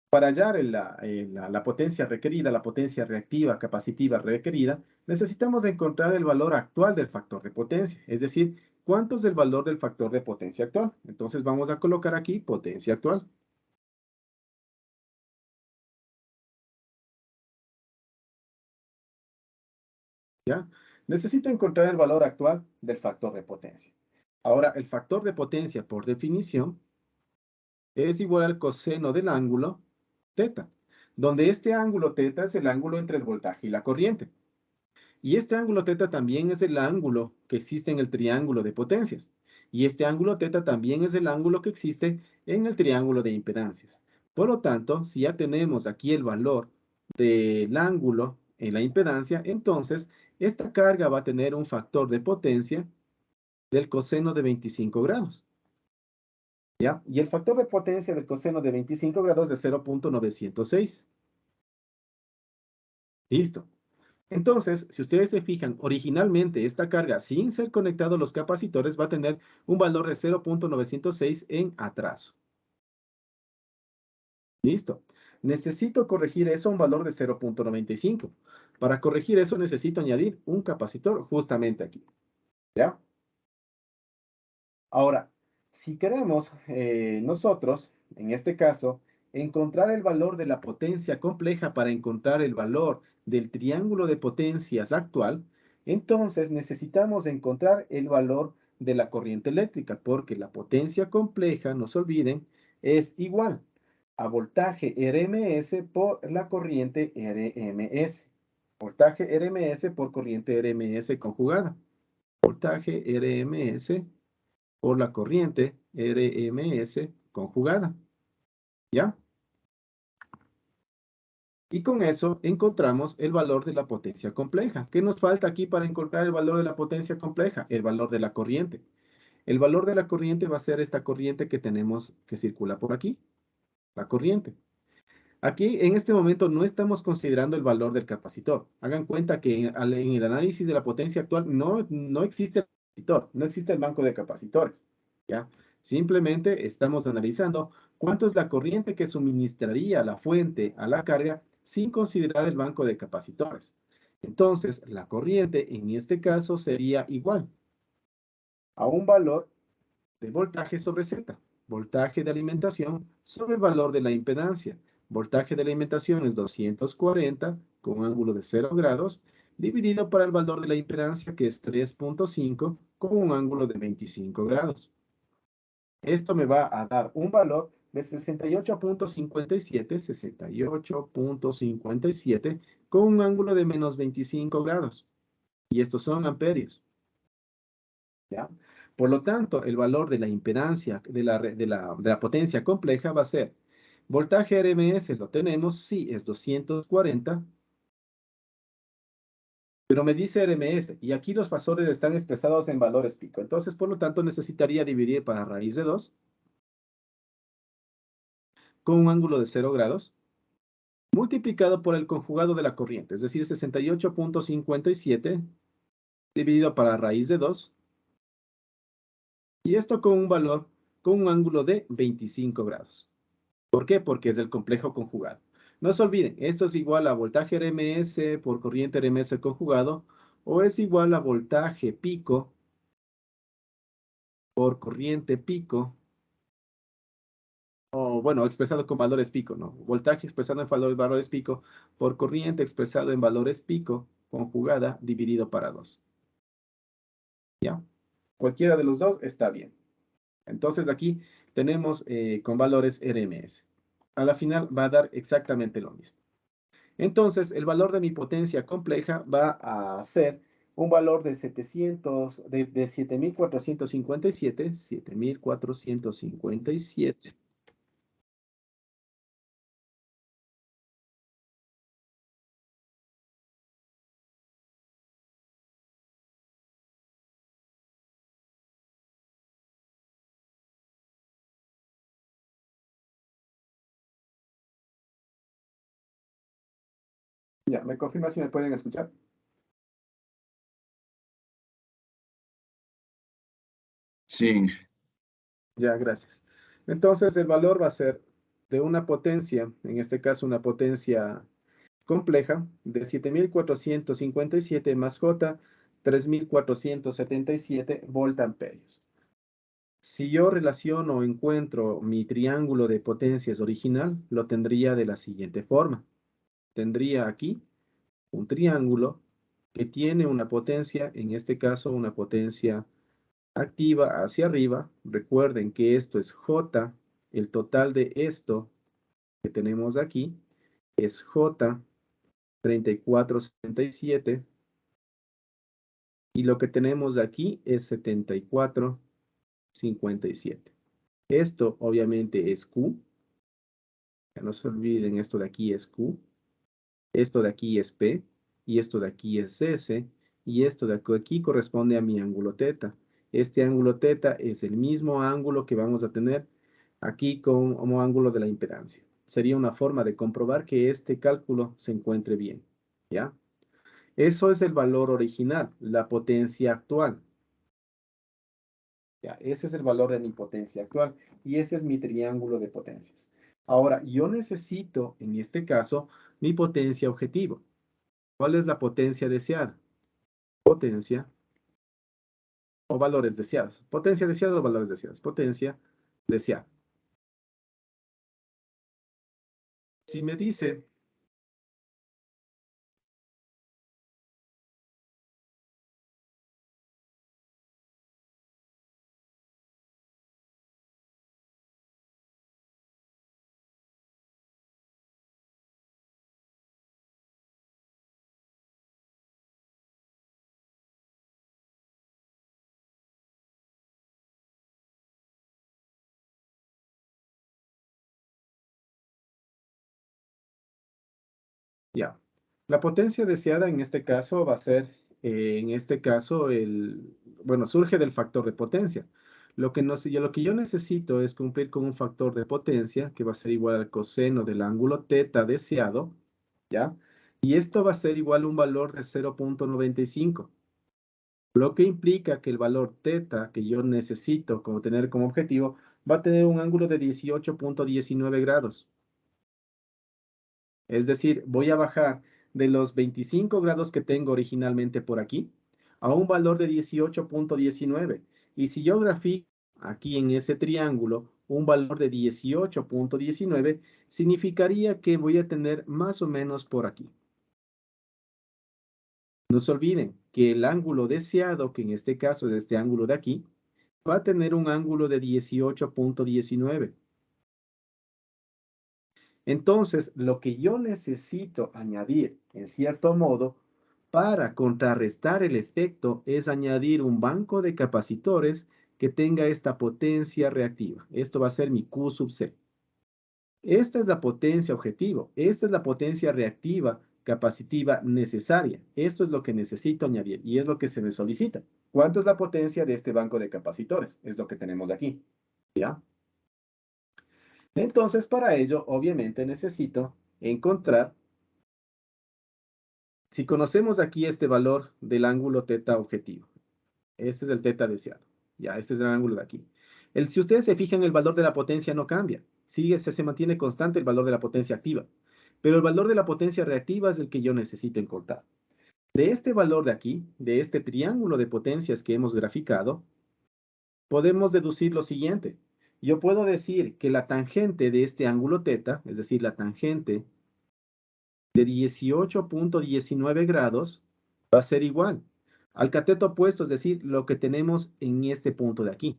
para hallar la potencia requerida, la potencia reactiva, capacitiva requerida, necesitamos encontrar el valor actual del factor de potencia, es decir, cuánto es el valor del factor de potencia actual. Entonces vamos a colocar aquí potencia actual. ¿Ya? Necesito encontrar el valor actual del factor de potencia. Ahora, el factor de potencia, por definición, es igual al coseno del ángulo teta, donde este ángulo teta es el ángulo entre el voltaje y la corriente. Y este ángulo teta también es el ángulo que existe en el triángulo de potencias. Y este ángulo teta también es el ángulo que existe en el triángulo de impedancias. Por lo tanto, si ya tenemos aquí el valor del ángulo en la impedancia, entonces esta carga va a tener un factor de potencia del coseno de 25 grados. ¿Ya? Y el factor de potencia del coseno de 25 grados de 0.906. Listo. Entonces, si ustedes se fijan, originalmente esta carga, sin ser conectados los capacitores, va a tener un valor de 0.906 en atraso. Listo. Necesito corregir eso a un valor de 0.95. Para corregir eso necesito añadir un capacitor justamente aquí. ¿Ya? Ahora, si queremos nosotros, en este caso, encontrar el valor de la potencia compleja para encontrar el valor del triángulo de potencias actual, entonces necesitamos encontrar el valor de la corriente eléctrica, porque la potencia compleja, no se olviden, es igual a voltaje RMS por la corriente RMS. Voltaje RMS por corriente RMS conjugada. Voltaje RMS por la corriente RMS conjugada, ¿ya? Y con eso encontramos el valor de la potencia compleja. ¿Qué nos falta aquí para encontrar el valor de la potencia compleja? El valor de la corriente. El valor de la corriente va a ser esta corriente que tenemos que circula por aquí, la corriente. Aquí, en este momento, no estamos considerando el valor del capacitor. Hagan cuenta que en el análisis de la potencia actual no existe el capacitor, no existe el banco de capacitores, ¿ya? Simplemente estamos analizando cuánto es la corriente que suministraría la fuente a la carga sin considerar el banco de capacitores. Entonces, la corriente en este caso sería igual a un valor de voltaje sobre Z. Voltaje de alimentación sobre el valor de la impedancia. Voltaje de alimentación es 240 con un ángulo de 0 grados, dividido por el valor de la impedancia, que es 3.5 con un ángulo de 25 grados. Esto me va a dar un valor de 68.57 con un ángulo de menos 25 grados. Y estos son amperios. ¿Ya? Por lo tanto, el valor de la impedancia de la potencia compleja va a ser voltaje RMS, lo tenemos, sí, es 240, pero me dice RMS, y aquí los fasores están expresados en valores pico. Entonces, por lo tanto, necesitaría dividir para raíz de 2 con un ángulo de 0 grados, multiplicado por el conjugado de la corriente, es decir, 68.57 dividido para raíz de 2, y esto con un valor, con un ángulo de 25 grados. ¿Por qué? Porque es del complejo conjugado. No se olviden, esto es igual a voltaje RMS por corriente RMS conjugado, o es igual a voltaje pico por corriente pico, o bueno, expresado con valores pico, ¿no? Voltaje expresado en valores pico por corriente expresado en valores pico conjugada dividido para 2. ¿Ya? Cualquiera de los dos está bien. Entonces aquí tenemos con valores RMS. A la final va a dar exactamente lo mismo. Entonces, el valor de mi potencia compleja va a ser un valor de 7,457. Ya, ¿me confirma si me pueden escuchar?
Sí,
Ya, gracias. Entonces, el valor va a ser de una potencia, en este caso una potencia compleja, de 7,457 más J, 3,477 voltamperios. Si yo relaciono o encuentro mi triángulo de potencias original, lo tendría de la siguiente forma. Tendría aquí un triángulo que tiene una potencia, en este caso una potencia activa hacia arriba. Recuerden que esto es J, el total de esto que tenemos aquí es J 3477 y lo que tenemos aquí es 7457. Esto obviamente es Q, ya no se olviden, esto de aquí es Q, esto de aquí es P, y esto de aquí es S, y esto de aquí corresponde a mi ángulo teta. Este ángulo teta es el mismo ángulo que vamos a tener aquí como ángulo de la impedancia. Sería una forma de comprobar que este cálculo se encuentre bien, ¿ya? Eso es el valor original, la potencia actual. Ya, ese es el valor de mi potencia actual y ese es mi triángulo de potencias. Ahora, yo necesito, en este caso, mi potencia objetivo. ¿Cuál es la potencia deseada? Potencia o valores deseados. Potencia deseada o valores deseados. Potencia deseada. Si me dice, ya, la potencia deseada en este caso va a ser, en este caso, bueno, surge del factor de potencia. Lo que yo necesito es cumplir con un factor de potencia que va a ser igual al coseno del ángulo teta deseado, ¿ya? Y esto va a ser igual a un valor de 0,95, lo que implica que el valor teta que yo necesito tener como objetivo va a tener un ángulo de 18,19 grados. Es decir, voy a bajar de los 25 grados que tengo originalmente por aquí a un valor de 18,19. Y si yo grafico aquí en ese triángulo un valor de 18,19, significaría que voy a tener más o menos por aquí. No se olviden que el ángulo deseado, que en este caso es este ángulo de aquí, va a tener un ángulo de 18,19. Entonces, lo que yo necesito añadir, en cierto modo, para contrarrestar el efecto es añadir un banco de capacitores que tenga esta potencia reactiva. Esto va a ser mi Q sub C. Esta es la potencia objetivo. Esta es la potencia reactiva capacitiva necesaria. Esto es lo que necesito añadir y es lo que se me solicita. ¿Cuánto es la potencia de este banco de capacitores? Es lo que tenemos aquí. ¿Ya? Entonces, para ello, obviamente necesito encontrar, si conocemos aquí este valor del ángulo teta objetivo, este es el teta deseado, ya, este es el ángulo de aquí. Si ustedes se fijan, el valor de la potencia no cambia. se mantiene constante el valor de la potencia activa. Pero el valor de la potencia reactiva es el que yo necesito encontrar. De este valor de aquí, de este triángulo de potencias que hemos graficado, podemos deducir lo siguiente. Yo puedo decir que la tangente de este ángulo θ, es decir, la tangente de 18.19 grados, va a ser igual al cateto opuesto, es decir, lo que tenemos en este punto de aquí.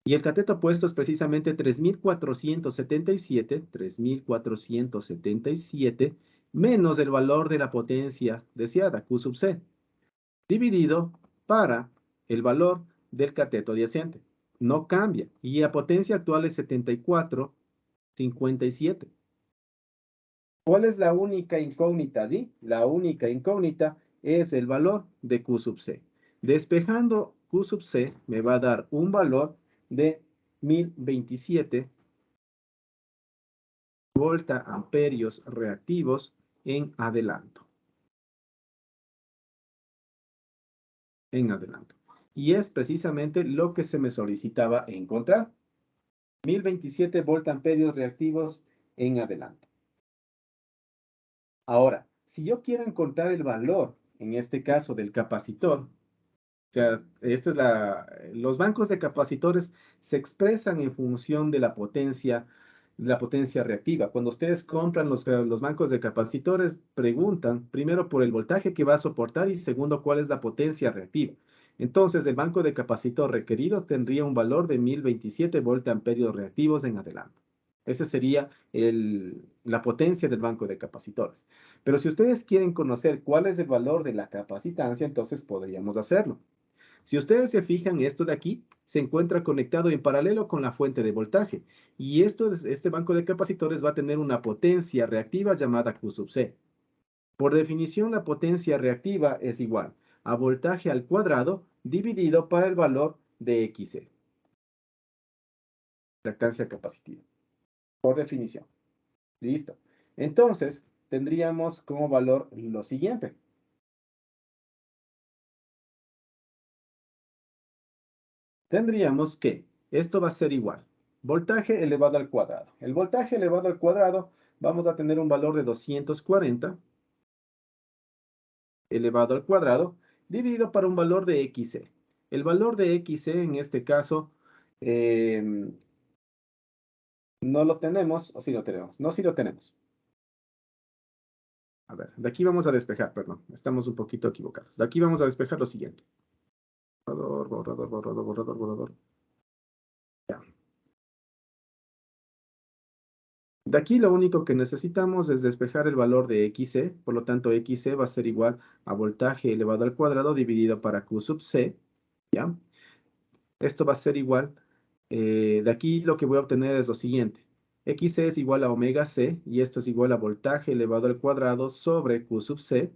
Y el cateto opuesto es precisamente 3.477 menos el valor de la potencia deseada, Q sub C, dividido para el valor del cateto adyacente. No cambia. Y la potencia actual es 74.57. ¿Cuál es la única incógnita allí? La única incógnita es el valor de Q sub C. Despejando Q sub C me va a dar un valor de 1027 voltamperios reactivos en adelanto. Y es precisamente lo que se me solicitaba encontrar. 1027 voltamperios reactivos en adelanto. Ahora, si yo quiero encontrar el valor, en este caso del capacitor, o sea, los bancos de capacitores se expresan en función de la potencia reactiva. Cuando ustedes compran los bancos de capacitores, preguntan primero por el voltaje que va a soportar y segundo cuál es la potencia reactiva. Entonces, el banco de capacitor requerido tendría un valor de 1027 voltamperios reactivos en adelante. Esa sería la potencia del banco de capacitores. Pero si ustedes quieren conocer cuál es el valor de la capacitancia, entonces podríamos hacerlo. Si ustedes se fijan, esto de aquí se encuentra conectado en paralelo con la fuente de voltaje. Y este banco de capacitores va a tener una potencia reactiva llamada Q sub C. Por definición, la potencia reactiva es igual a voltaje al cuadrado dividido para el valor de XC. Reactancia capacitiva. Por definición. Listo. Entonces, tendríamos como valor lo siguiente. Tendríamos que esto va a ser igual. Voltaje elevado al cuadrado. El voltaje elevado al cuadrado vamos a tener un valor de 240 elevado al cuadrado dividido para un valor de XC. El valor de XC en este caso no lo tenemos, o sí lo tenemos. No, sí lo tenemos. A ver, de aquí vamos a despejar, perdón. Estamos un poquito equivocados. De aquí vamos a despejar lo siguiente. Borrador, borrador, borrador, borrador, borrador. Ya. De aquí lo único que necesitamos es despejar el valor de XC, por lo tanto XC va a ser igual a voltaje elevado al cuadrado dividido para Q sub C, ¿ya? Esto va a ser igual, de aquí lo que voy a obtener es lo siguiente. XC es igual a omega C y esto es igual a voltaje elevado al cuadrado sobre Q sub C,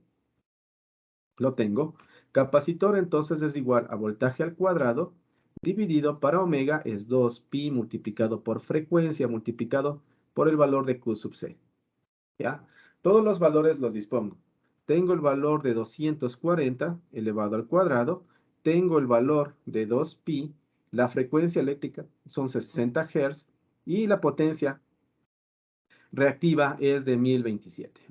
lo tengo. Capacitor entonces es igual a voltaje al cuadrado dividido para omega es 2pi multiplicado por frecuencia multiplicado por el valor de Q sub C. ¿Ya? Todos los valores los dispongo. Tengo el valor de 240 elevado al cuadrado, tengo el valor de 2pi, la frecuencia eléctrica son 60 Hz y la potencia reactiva es de 1027.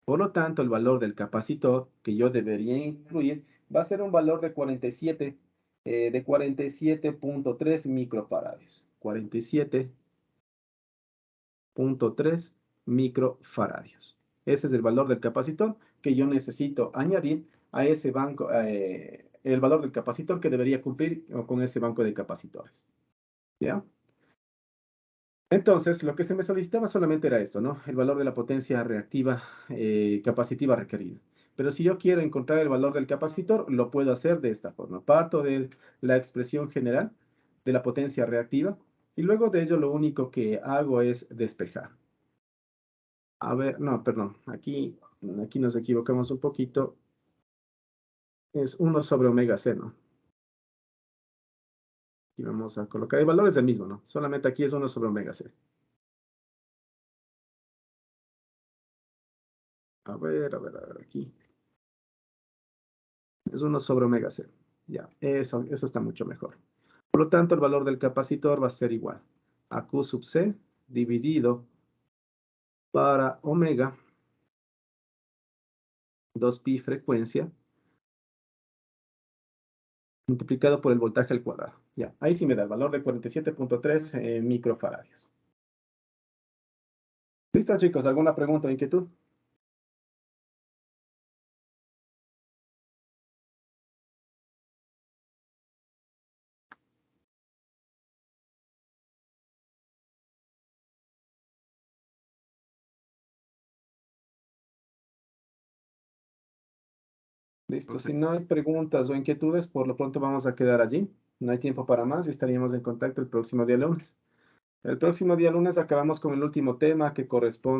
Por lo tanto, el valor del capacitor que yo debería incluir va a ser un valor de 47.3 microfaradios. 47.3 microfaradios. Ese es el valor del capacitor que yo necesito añadir a ese banco, el valor del capacitor que debería cumplir con ese banco de capacitores. ¿Ya? Entonces, lo que se me solicitaba solamente era esto, ¿no? El valor de la potencia reactiva capacitiva requerida. Pero si yo quiero encontrar el valor del capacitor, lo puedo hacer de esta forma. Parto de la expresión general de la potencia reactiva y luego de ello lo único que hago es despejar. A ver, no, perdón, aquí nos equivocamos un poquito. Es 1 sobre omega C, ¿no? Y vamos a colocar, el valor es el mismo, ¿no? Solamente aquí es 1 sobre omega C. A ver, aquí. Es 1 sobre omega C. Ya, eso está mucho mejor. Por lo tanto, el valor del capacitor va a ser igual a Q sub C dividido para omega 2pi frecuencia multiplicado por el voltaje al cuadrado. Ya, ahí sí me da el valor de 47.3 microfaradios. ¿Listo, chicos? ¿Alguna pregunta o inquietud? Listo, si no hay preguntas o inquietudes, por lo pronto vamos a quedar allí. No hay tiempo para más y estaríamos en contacto el próximo día lunes. El próximo día lunes acabamos con el último tema que corresponde